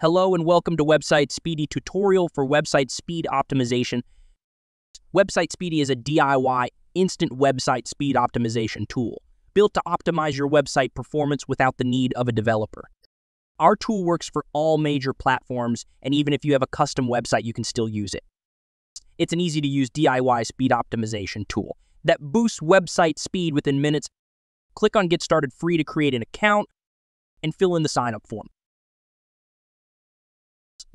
Hello and welcome to Website Speedy tutorial for website speed optimization. Website Speedy is a DIY instant website speed optimization tool built to optimize your website performance without the need of a developer. Our tool works for all major platforms, and even if you have a custom website, you can still use it. It's an easy-to-use DIY speed optimization tool that boosts website speed within minutes. Click on Get Started Free to create an account and fill in the sign-up form.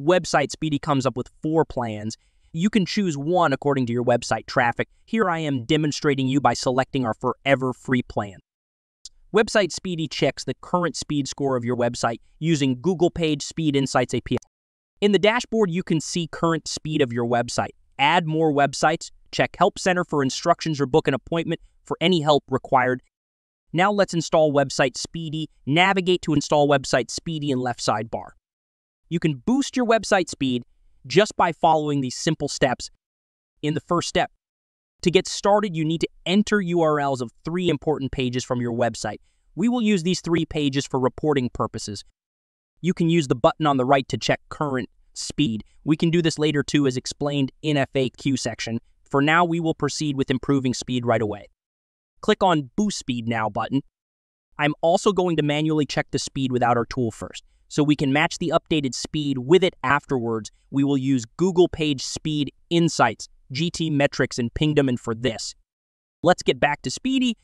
Website Speedy comes up with 4 plans. You can choose one according to your website traffic. Here I am demonstrating you by selecting our forever free plan. Website Speedy checks the current speed score of your website using Google Page Speed Insights API. In the dashboard, you can see current speed of your website. Add more websites, check Help Center for instructions or book an appointment for any help required. Now let's install Website Speedy. Navigate to install Website Speedy in left sidebar. You can boost your website speed just by following these simple steps. In the first step, to get started, you need to enter URLs of 3 important pages from your website. We will use these 3 pages for reporting purposes. You can use the button on the right to check current speed. We can do this later too, as explained in FAQ section. For now, we will proceed with improving speed right away. Click on Boost Speed Now button. I'm also going to manually check the speed without our tool first, so we can match the updated speed with it afterwards. We will use Google Page Speed Insights, GT Metrics, and Pingdom. And for this, let's get back to Speedy.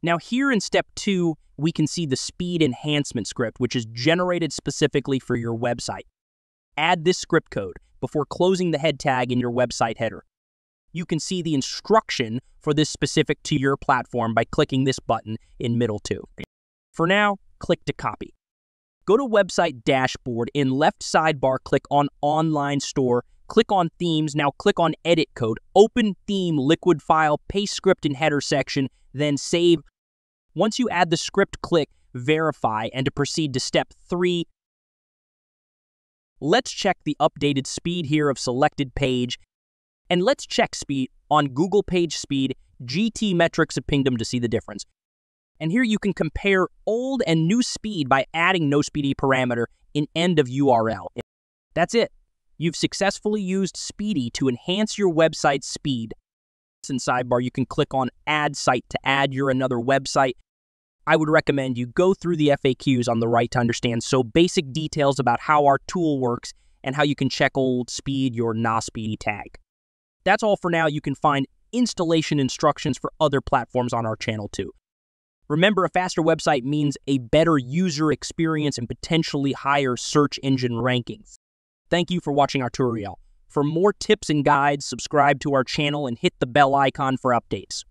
Now here in step 2, we can see the speed enhancement script, which is generated specifically for your website. Add this script code before closing the head tag in your website header. You can see the instruction for this specific to your platform by clicking this button in middle 2. For now, click to copy. Go to Website Dashboard. In left sidebar, click on Online Store. Click on Themes. Now click on Edit Code. Open Theme Liquid File. Paste script in header section. Then save. Once you add the script, click Verify. And to proceed to step 3, let's check the updated speed here of selected page. And let's check speed on Google Page Speed, GT Metrics of Pingdom to see the difference. And here you can compare old and new speed by adding no speedy parameter in end of URL. That's it. You've successfully used Speedy to enhance your website's speed. In sidebar, you can click on Add Site to add your another website. I would recommend you go through the FAQs on the right to understand basic details about how our tool works and how you can check old speed your not speedy tag. That's all for now. You can find installation instructions for other platforms on our channel too. Remember, a faster website means a better user experience and potentially higher search engine rankings. Thank you for watching our tutorial. For more tips and guides, subscribe to our channel and hit the bell icon for updates.